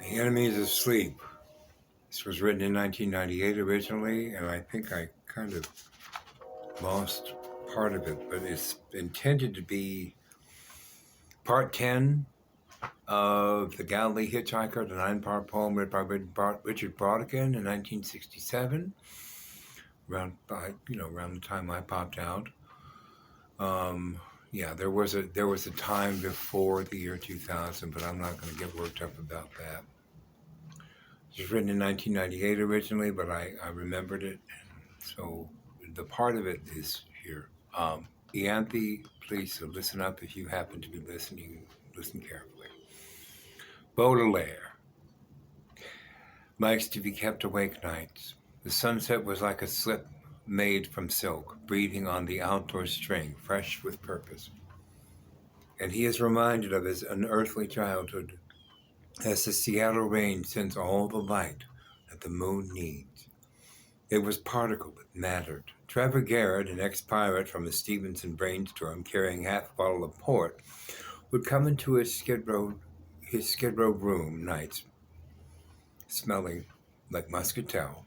The Enemy is Asleep. This was written in 1998 originally, and I think I kind of lost part of it, but it's intended to be part 10 of The Galilee Hitchhiker, the 9-part poem written by Richard Brautigan in 1967, around the time I popped out. Yeah, there was a time before the year 2000, but I'm not going to get worked up about that. It was written in 1998 originally, but I remembered it, so the part of it is here. Ianthe, please listen up if you happen to be listening. Listen carefully. Baudelaire likes to be kept awake nights. The sunset was like a slip made from silk, breathing on the outdoor string, fresh with purpose. And he is reminded of his unearthly childhood as the Seattle rain sends all the light that the moon needs. It was particle that mattered. Trevor Garrett, an ex-pirate from a Stevenson brainstorm carrying half a bottle of port, would come into his Skid Row room nights, smelling like muscatel.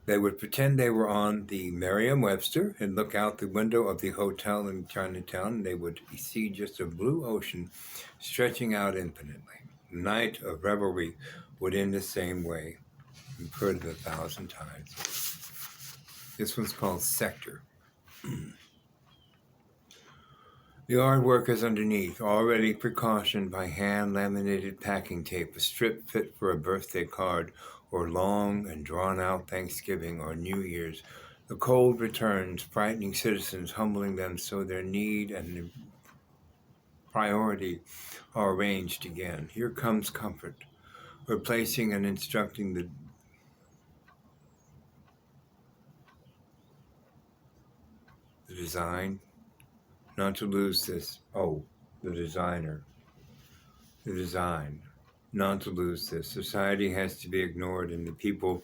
They would pretend they were on the Merriam-Webster and look out the window of the hotel in Chinatown, and they would see just a blue ocean stretching out infinitely. The night of revelry would end the same way. You've heard it 1,000 times. This one's called Sector. The artwork is underneath, already precautioned by hand-laminated packing tape, a strip fit for a birthday card or long and drawn-out Thanksgiving or New Year's. The cold returns, frightening citizens, humbling them so their need and priority are arranged again. Here comes comfort, replacing and instructing the design. Not to lose this. Oh, the designer. The design. Not to lose this. Society has to be ignored, and the people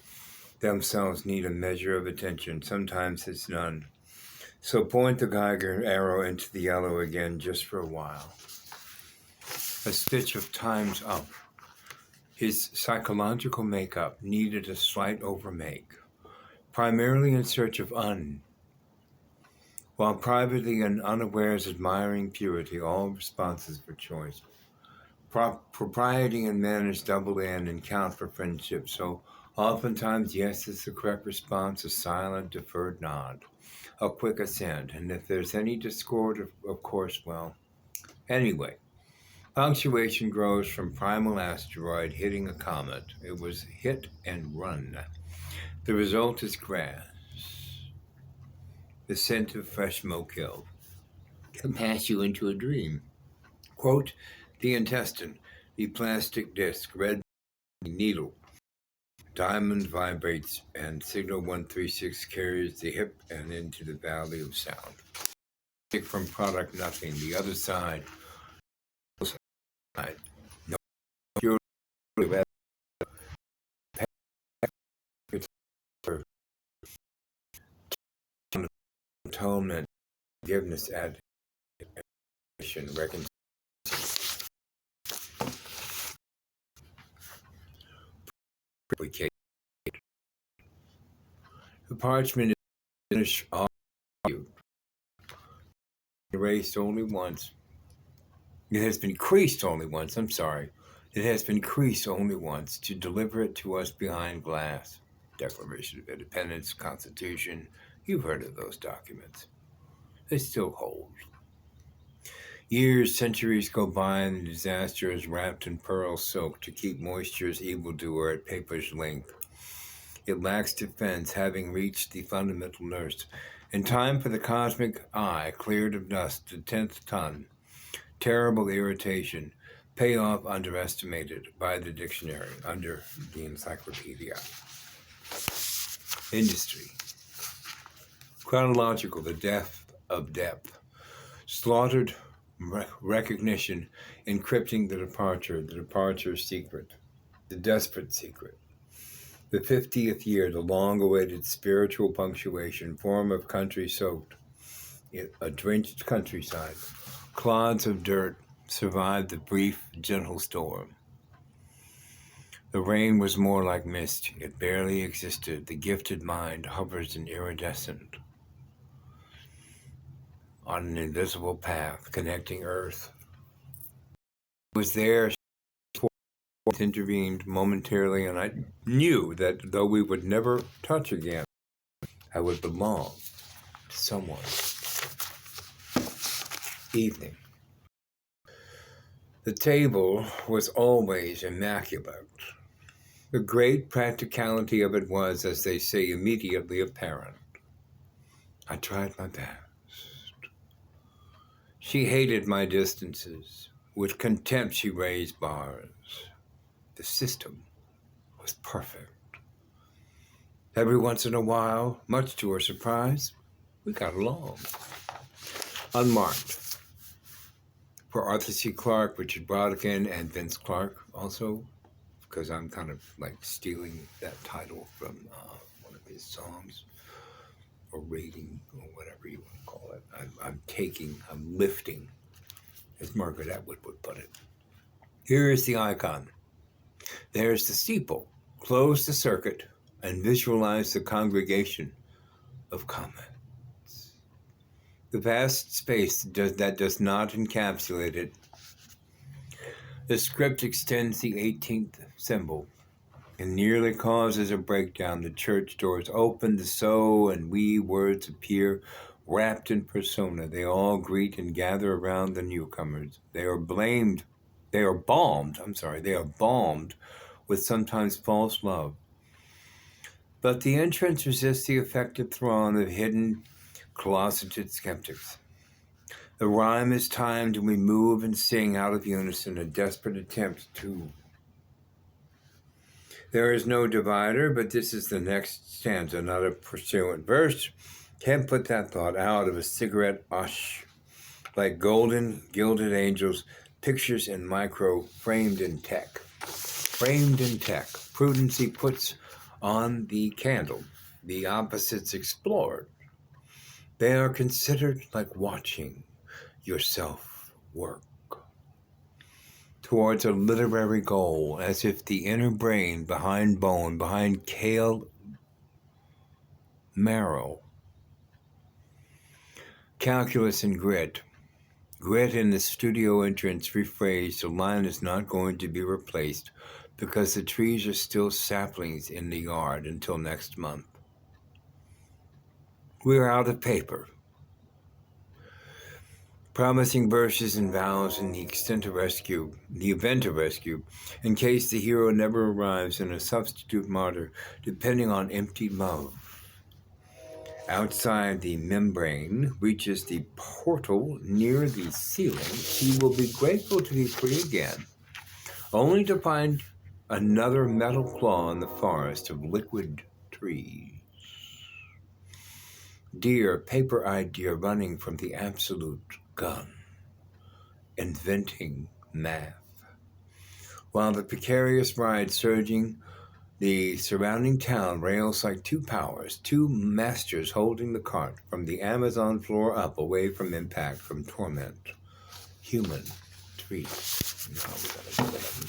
themselves need a measure of attention. Sometimes it's none. So point the Geiger arrow into the yellow again just for a while. A stitch of time's up. His psychological makeup needed a slight overmake, primarily in search of while privately and unawares admiring purity, all responses for choice. Propriety in manners double in and count for friendship, so oftentimes yes is the correct response, a silent, deferred nod, a quick assent, and if there's any discord, of course, well, anyway. Punctuation grows from primal asteroid hitting a comet. It was hit and run. The result is grass. The scent of fresh smoke hill can pass you into a dream. Quote, the intestine, the plastic disc, red needle. Diamond vibrates and signal 136 carries the hip and into the valley of sound. From product nothing, the other side. No pure atonement, forgiveness, admission, reconciliation. The parchment is finished all you. Erased only once. It has been creased only once, I'm sorry. It has been creased only once to deliver it to us behind glass. Declaration of Independence, Constitution, you've heard of those documents. They still hold. Years, centuries go by and the disaster is wrapped in pearl silk to keep moisture's evildoer at paper's length. It lacks defense, having reached the fundamental nurse. In time for the cosmic eye, cleared of dust, the 10th ton. Terrible irritation. Payoff underestimated by the dictionary, under the encyclopedia. Industry. Chronological, the depth of depth. Slaughtered recognition, encrypting the departure secret, the desperate secret. The 50th year, the long-awaited spiritual punctuation, form of country soaked, a drenched countryside. Clods of dirt survived the brief, gentle storm. The rain was more like mist. It barely existed. The gifted mind hovers in iridescent on an invisible path connecting Earth. It was there, intervened momentarily, and I knew that though we would never touch again, I would belong to someone. Evening. The table was always immaculate. The great practicality of it was, as they say, immediately apparent. I tried my best. She hated my distances. With contempt she raised bars. The system was perfect. Every once in a while, much to her surprise, we got along. Unmarked. For Arthur C. Clarke, Richard Brautigan, and Vince Clarke also, because I'm kind of like stealing that title from one of his songs, or rating, or whatever you want to call it. I'm lifting, as Margaret Atwood would put it. Here is the icon. There's the steeple. Close the circuit and visualize the congregation of comets. The vast space that does not encapsulate it. The script extends the 18th symbol and nearly causes a breakdown. The church doors open, the so and we words appear, wrapped in persona. They all greet and gather around the newcomers. They are balmed with sometimes false love. But the entrance resists the effective throng of hidden, closeted skeptics. The rhyme is timed and we move and sing out of unison, a desperate attempt to. There is no divider, but this is the next stanza, not a pursuant verse. Can't put that thought out of a cigarette ash, like golden, gilded angels, pictures in micro, framed in tech. Framed in tech. Prudency puts on the candle, the opposites explored. They are considered like watching yourself work towards a literary goal, as if the inner brain behind bone, behind kale marrow, calculus and grit. Grit in the studio entrance rephrased, the line is not going to be replaced because the trees are still saplings in the yard until next month. We're out of paper. Promising verses and vows in the event of rescue, in case the hero never arrives, and a substitute martyr, depending on empty love. Outside the membrane reaches the portal near the ceiling. He will be grateful to be free again, only to find another metal claw in the forest of liquid trees. Dear, paper-eyed deer running from the absolute gun, inventing math. While the precarious ride surging, the surrounding town rails like two powers, two masters holding the cart from the Amazon floor up, away from impact, from torment. Human trees. Now we gotta go ahead and